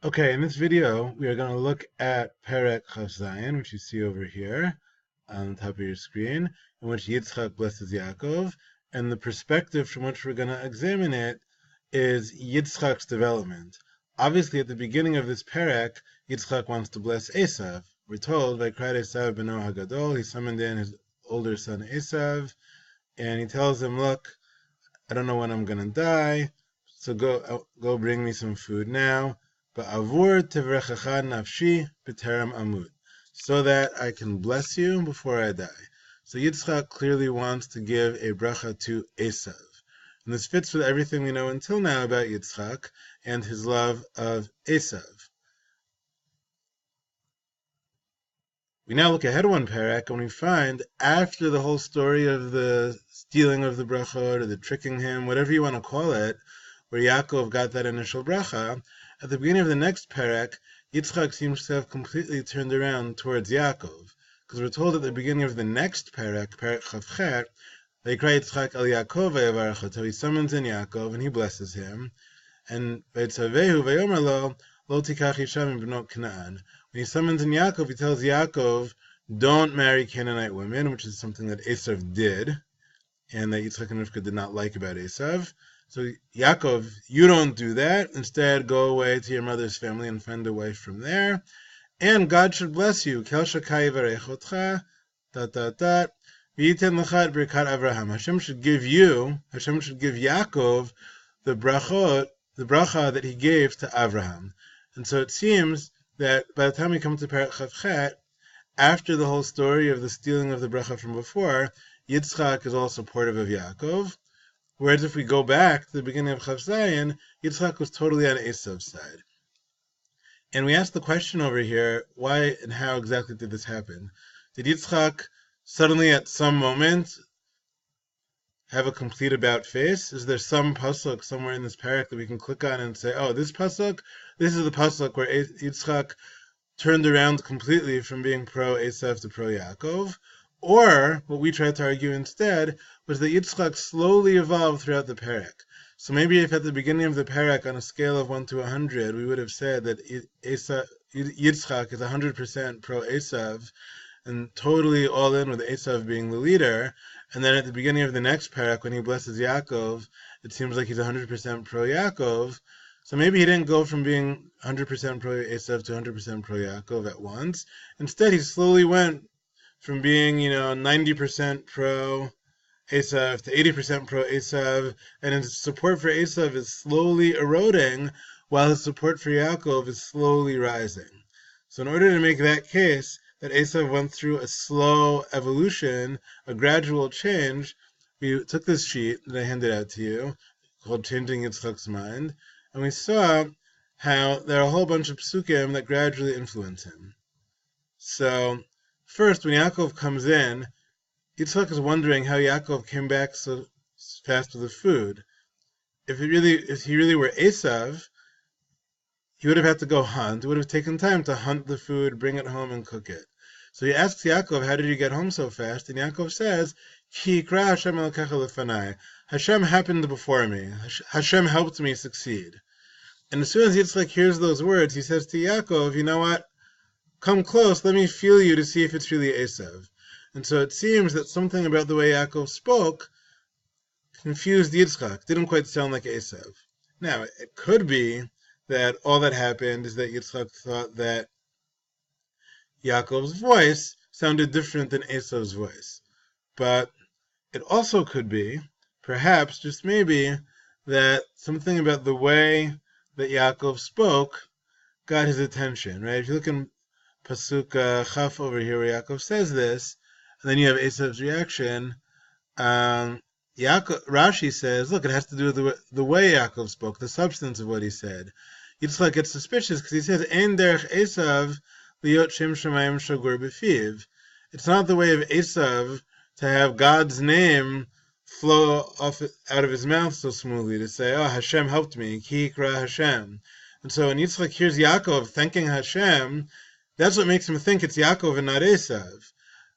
Okay, in this video, we are going to look at Perek Chaf Zayin, which you see over here on the top of your screen, in which Yitzchak blesses Yaakov, and the perspective from which we're going to examine it is Yitzchak's development. Obviously, at the beginning of this Perek, Yitzchak wants to bless Esav. We're told, Vayikra Esav beno hagadol, he summoned in his older son Esav, and he tells him, look, I don't know when I'm going to die, so go bring me some food now. Ba'avur tevrechacha nafshi b'terem amud, so that I can bless you before I die. So Yitzchak clearly wants to give a bracha to Esav. And this fits with everything we know until now about Yitzchak and his love of Esav. We now look ahead one parak and we find, after the whole story of the stealing of the brachot, or the tricking him, whatever you want to call it, where Yaakov got that initial bracha, at the beginning of the next parak, Yitzchak seems to have completely turned around towards Yaakov, because we're told at the beginning of the next parak, Parak Chavcher, Vayikra Yitzchak el Yaakov vayavarechato, he summons in Yaakov and he blesses him, and Vayitzavehu vayomer lo tikach isha mibnot Canaan. When he summons in Yaakov, he tells Yaakov, don't marry Canaanite women, which is something that Esav did, and that Yitzchak and Rivka did not like about Esav. So Yaakov, you don't do that. Instead, go away to your mother's family and find a wife from there. And God should bless you. Kel shakai v'reichotcha, v'yiten l'cha et birkat Avraham. Hashem should give Yaakov the bracha that he gave to Avraham. And so it seems that by the time we come to Perek Chavchet, after the whole story of the stealing of the bracha from before, Yitzchak is all supportive of Yaakov. Whereas if we go back to the beginning of Chaf Zayin, Yitzchak was totally on Esav's side. And we asked the question over here, why and how exactly did this happen? Did Yitzchak suddenly at some moment have a complete about face? Is there some pasuk somewhere in this parak that we can click on and say, oh, this is the pasuk where Yitzchak turned around completely from being pro-Esav to pro-Yaakov? Or, what we tried to argue instead, was that Yitzchak slowly evolved throughout the parak. So maybe if at the beginning of the parak, on a scale of 1 to 100, we would have said that Yitzchak is 100% pro-Esav, and totally all in with Esav being the leader, and then at the beginning of the next parak, when he blesses Yaakov, it seems like he's 100% pro-Yaakov. So maybe he didn't go from being 100% pro-Esav to 100% pro-Yaakov at once. Instead, he slowly went from being, 90% pro-Esav to 80% pro-Esav, and his support for Esav is slowly eroding, while his support for Yaakov is slowly rising. So in order to make that case, that Esav went through a slow evolution, a gradual change, we took this sheet that I handed out to you, called Changing Yitzchak's Mind, and we saw how there are a whole bunch of psukim that gradually influence him. So, first, when Yaakov comes in, Yitzchak is wondering how Yaakov came back so fast with the food. If he really were Esav, he would have had to go hunt. It would have taken time to hunt the food, bring it home, and cook it. So he asks Yaakov, how did you get home so fast? And Yaakov says, Ki yikra Hashem elokecha lefanai. Hashem happened before me. Hashem helped me succeed. And as soon as Yitzchak hears those words, he says to Yaakov, you know what? Come close, let me feel you to see if it's really Esav. And so it seems that something about the way Yaakov spoke confused Yitzchak, didn't quite sound like Esav. Now, it could be that all that happened is that Yitzchak thought that Yaakov's voice sounded different than Esav's voice. But it also could be, perhaps, just maybe, that something about the way that Yaakov spoke got his attention, right? If you look in Pasuk Chaf over here where Yaakov says this, and then you have Esav's reaction, Rashi says, look, it has to do with the way Yaakov spoke, the substance of what he said. Yitzchak gets suspicious because he says, Ein derech Esav liot shem shamayim shagur b'fiv. It's not the way of Esav to have God's name flow out of his mouth so smoothly, to say, oh, Hashem helped me, ki yikra Hashem. And so when Yitzchak hears Yaakov thanking Hashem, that's what makes him think it's Yaakov and not Esav.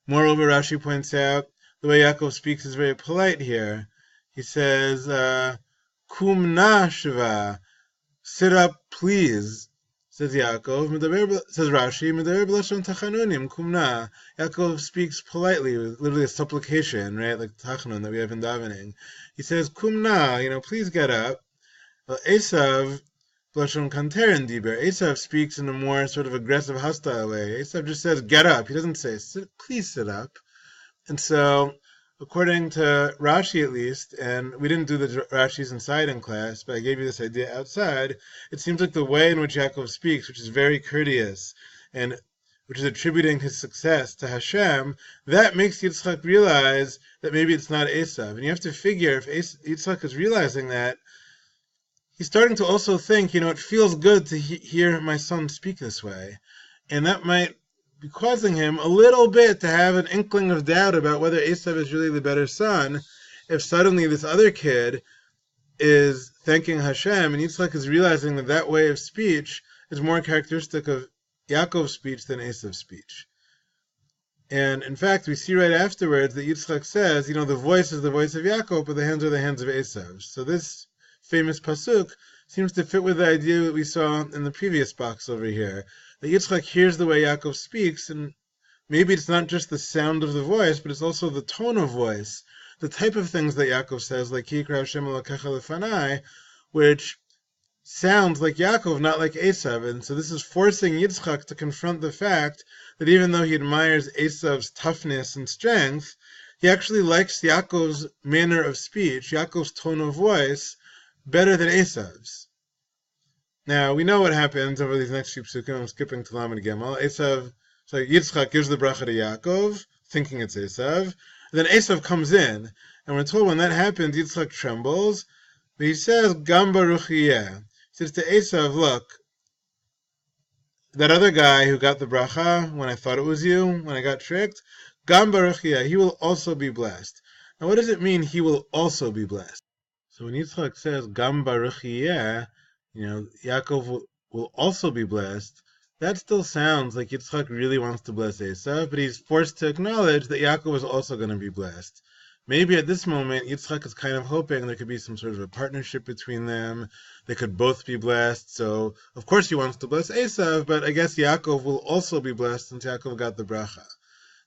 Moreover, Rashi points out the way Yaakov speaks is very polite here. He says, Kum na shva, sit up, please. Says Yaakov, says Rashi, Medaber b'lashon tachanunim, kumna. Yaakov speaks politely, literally a supplication, right, like tachanun that we have in davening. He says, kumna, please get up. Esav, b'lashon kanterin diber. Esav speaks in a more sort of aggressive, hostile way. Esav just says, get up. He doesn't say, please sit up. And so, according to Rashi at least, and we didn't do the Rashis inside in class, but I gave you this idea outside, it seems like the way in which Yaakov speaks, which is very courteous, and which is attributing his success to Hashem, that makes Yitzchak realize that maybe it's not Esav. And you have to figure, if Yitzchak is realizing that, he's starting to also think, it feels good to hear my son speak this way. And that might be causing him a little bit to have an inkling of doubt about whether Esav is really the better son, if suddenly this other kid is thanking Hashem, and Yitzchak is realizing that that way of speech is more characteristic of Yaakov's speech than Esav's speech. And in fact, we see right afterwards that Yitzchak says, the voice is the voice of Yaakov, but the hands are the hands of Esav. So this famous pasuk seems to fit with the idea that we saw in the previous box over here, that Yitzchak hears the way Yaakov speaks, and maybe it's not just the sound of the voice, but it's also the tone of voice, the type of things that Yaakov says, like Yikra Hashem Elokecha Lefanai, which sounds like Yaakov, not like Esav. And so this is forcing Yitzchak to confront the fact that even though he admires Esav's toughness and strength, he actually likes Yaakov's manner of speech, Yaakov's tone of voice, better than Esav's. Now, we know what happens over these next few psukim. I'm skipping to Lamed Gimel. Yitzchak gives the bracha to Yaakov, thinking it's Esav. And then Esav comes in, and we're told when that happens, Yitzchak trembles. But he says, Gam Baruch Yeh. He says to Esav, look, that other guy who got the bracha when I thought it was you, when I got tricked, Gam Baruch Yeh, he will also be blessed. Now, what does it mean, he will also be blessed? So when Yitzchak says, Gam Baruch Yeh, Yaakov will also be blessed, that still sounds like Yitzchak really wants to bless Esav, but he's forced to acknowledge that Yaakov is also going to be blessed. Maybe at this moment, Yitzchak is kind of hoping there could be some sort of a partnership between them. They could both be blessed. So, of course, he wants to bless Esav, but I guess Yaakov will also be blessed since Yaakov got the bracha.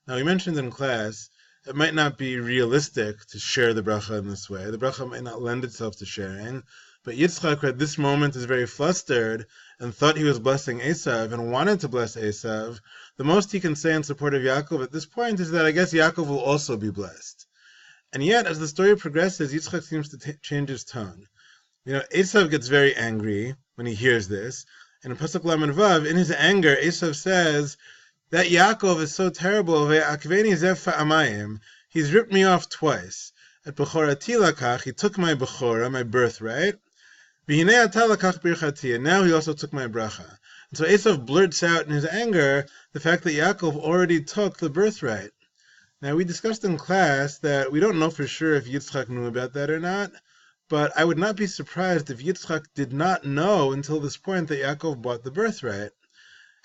Now, we mentioned in class, it might not be realistic to share the bracha in this way. The bracha might not lend itself to sharing. But Yitzchak at this moment is very flustered and thought he was blessing Esav and wanted to bless Esav. The most he can say in support of Yaakov at this point is that I guess Yaakov will also be blessed. And yet, as the story progresses, Yitzchak seems to change his tone. Esav gets very angry when he hears this. And in Pasuk Lamed Vav, in his anger, Esav says that Yaakov is so terrible. He's ripped me off twice. At Bechorati lakach, he took my Bechora, my birthright. And now he also took my bracha. And so Esav blurts out in his anger the fact that Yaakov already took the birthright. Now, we discussed in class that we don't know for sure if Yitzchak knew about that or not, but I would not be surprised if Yitzchak did not know until this point that Yaakov bought the birthright.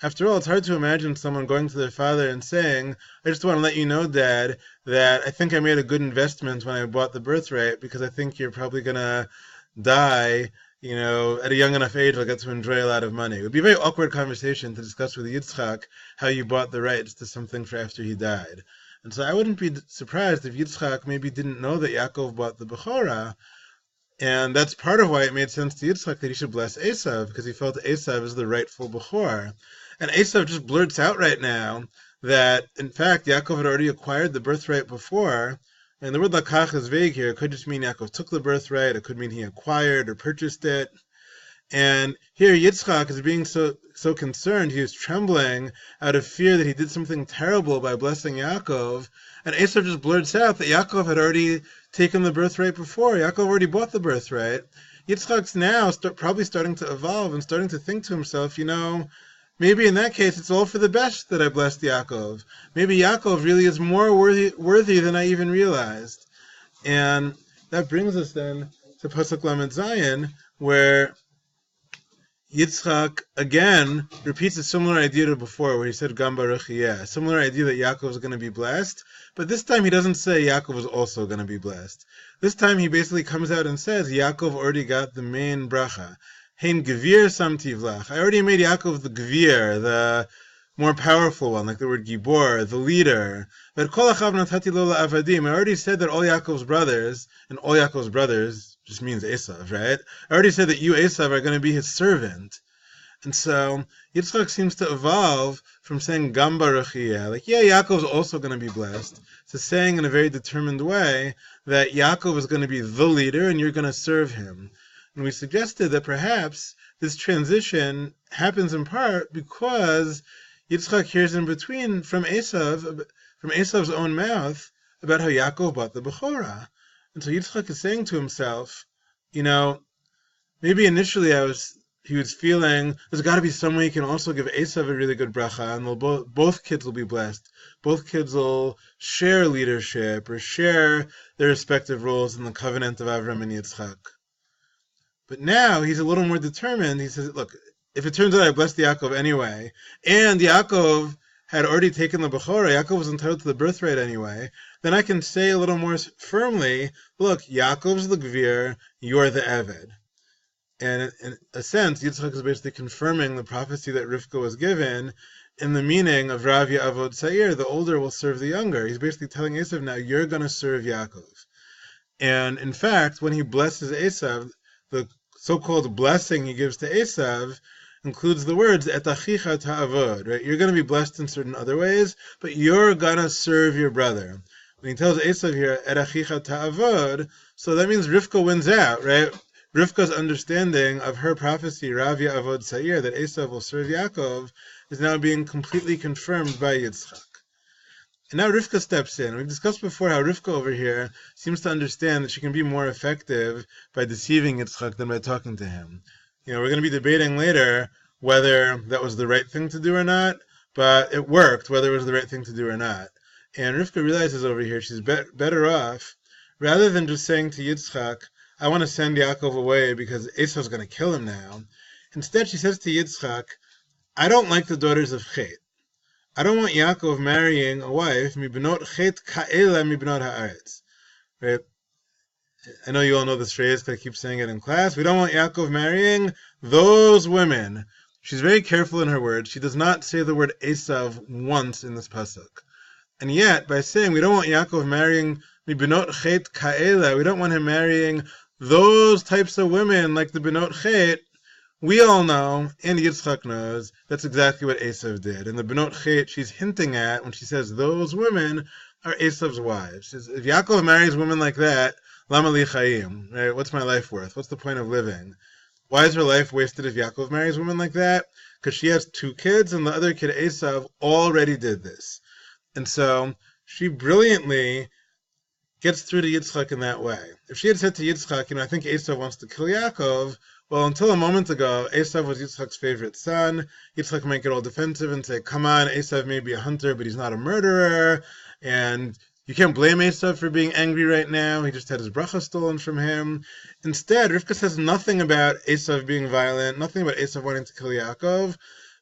After all, it's hard to imagine someone going to their father and saying, I just want to let you know, Dad, that I think I made a good investment when I bought the birthright because I think you're probably going to die, at a young enough age, I'll get to enjoy a lot of money. It would be a very awkward conversation to discuss with Yitzchak how you bought the rights to something for after he died. And so I wouldn't be surprised if Yitzchak maybe didn't know that Yaakov bought the Bechora, and that's part of why it made sense to Yitzchak that he should bless Esav, because he felt Esav is the rightful Bechor. And Esav just blurts out right now that, in fact, Yaakov had already acquired the birthright before, and the word lakach is vague here. It could just mean Yaakov took the birthright, it could mean he acquired or purchased it. And here Yitzchak is being so concerned, he is trembling out of fear that he did something terrible by blessing Yaakov, and Esav just blurts out that Yaakov had already taken the birthright before. Yaakov already bought the birthright. Yitzchak's now probably starting to evolve and starting to think to himself, maybe in that case it's all for the best that I blessed Yaakov. Maybe Yaakov really is more worthy than I even realized. And that brings us then to Pasuk Lamed Zayin, where Yitzchak again repeats a similar idea to before, where he said Gam Baruch Yeh, a similar idea that Yaakov is going to be blessed, but this time he doesn't say Yaakov is also going to be blessed. This time he basically comes out and says Yaakov already got the main bracha. Hein Gevir Samtivlach. I already made Yaakov the Gevir, the more powerful one, like the word Gibor, the leader. But Kol Achav Natati Lo La'avadim. I already said that all Yaakov's brothers, and all Yaakov's brothers just means Esav, right? I already said that you, Esav, are going to be his servant. And so Yitzchak seems to evolve from saying Gam Baruchiyah, like, yeah, Yaakov's also going to be blessed, to saying in a very determined way that Yaakov is going to be the leader and you're going to serve him. And we suggested that perhaps this transition happens in part because Yitzchak hears in between from Esav's own mouth, about how Yaakov bought the Bechorah. And so Yitzchak is saying to himself, maybe initially he was feeling there's got to be some way he can also give Esav a really good bracha, and both kids will be blessed. Both kids will share leadership or share their respective roles in the covenant of Avram and Yitzchak. But now he's a little more determined. He says, look, if it turns out I blessed Yaakov anyway, and Yaakov had already taken the Bechorah, Yaakov was entitled to the birthright anyway, then I can say a little more firmly, look, Yaakov's the Gvir, you're the Eved. And in a sense, Yitzchak is basically confirming the prophecy that Rivka was given in the meaning of Rav Ya'avod Sa'ir, the older will serve the younger. He's basically telling Esav, now you're going to serve Yaakov. And in fact, when he blesses Esav, the so-called blessing he gives to Esav includes the words, Et achicha ta'avod, right? You're going to be blessed in certain other ways, but you're going to serve your brother. When he tells Esav here, Et achicha ta'avod, so that means Rivka wins out, right? Rivka's understanding of her prophecy, Rav Ya'avod Sa'ir, that Esav will serve Yaakov, is now being completely confirmed by Yitzchak. And now Rivka steps in. We've discussed before how Rivka over here seems to understand that she can be more effective by deceiving Yitzchak than by talking to him. We're going to be debating later whether that was the right thing to do or not, but it worked, whether it was the right thing to do or not. And Rivka realizes over here she's better off, rather than just saying to Yitzchak, I want to send Yaakov away because Esav's going to kill him now. Instead, she says to Yitzchak, I don't like the daughters of Chet. I don't want Yaakov marrying a wife, mibnot Chet ka'ela mibnot ha'aretz. Right? I know you all know this phrase because I keep saying it in class. We don't want Yaakov marrying those women. She's very careful in her words. She does not say the word Esav once in this pasuk. And yet, by saying we don't want Yaakov marrying mibnot Chet ka'ela, we don't want him marrying those types of women like the Benot Chet, we all know, and Yitzchak knows, that's exactly what Esav did. And the Benot Chet she's hinting at when she says those women are Esav's wives. She says, if Yaakov marries women like that, Lama li chayim, right? What's my life worth? What's the point of living? Why is her life wasted if Yaakov marries women like that? Because she has 2 kids, and the other kid, Esav, already did this. And so she brilliantly gets through to Yitzchak in that way. If she had said to Yitzchak, I think Esav wants to kill Yaakov, well, until a moment ago, Esav was Yitzchak's favorite son. Yitzchak might get all defensive and say, come on, Esav may be a hunter, but he's not a murderer, and you can't blame Esav for being angry right now. He just had his bracha stolen from him. Instead, Rivka says nothing about Esav being violent, nothing about Esav wanting to kill Yaakov,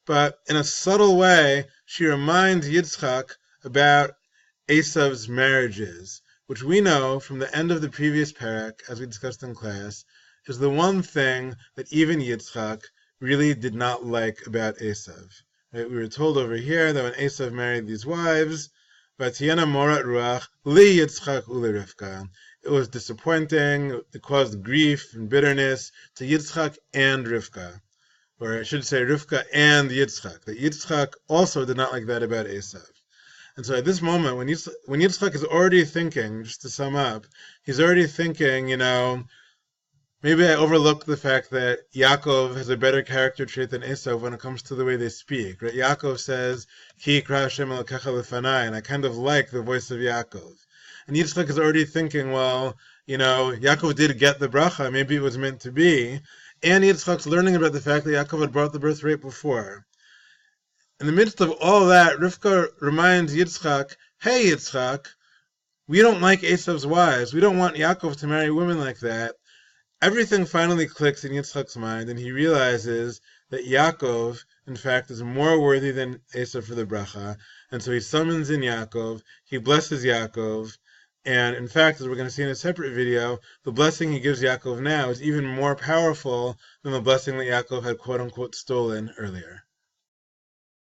but in a subtle way, she reminds Yitzchak about Esav's marriages, which we know from the end of the previous parak, as we discussed in class, is the one thing that even Yitzchak really did not like about Esav. Right? We were told over here that when Esav married these wives, Vatiyana morat ruach li Yitzchak uli Rivka. It was disappointing, it caused grief and bitterness to Yitzchak and Rivka. Or I should say Rivka and Yitzchak. That Yitzchak also did not like that about Esav. And so at this moment, when Yitzchak is already thinking, just to sum up, he's already thinking, maybe I overlooked the fact that Yaakov has a better character trait than Esav when it comes to the way they speak. Right? Yaakov says, Ki yikra Hashem elokecha lefanai, and I kind of like the voice of Yaakov. And Yitzchak is already thinking, well, Yaakov did get the bracha, maybe it was meant to be. And Yitzchak's learning about the fact that Yaakov had brought the birthright before. In the midst of all that, Rivka reminds Yitzchak, hey Yitzchak, we don't like Esav's wives. We don't want Yaakov to marry women like that. Everything finally clicks in Yitzchak's mind, and he realizes that Yaakov, in fact, is more worthy than Esav for the bracha. And so he summons in Yaakov, he blesses Yaakov, And in fact, as we're going to see in a separate video, the blessing he gives Yaakov now is even more powerful than the blessing that Yaakov had quote-unquote stolen earlier.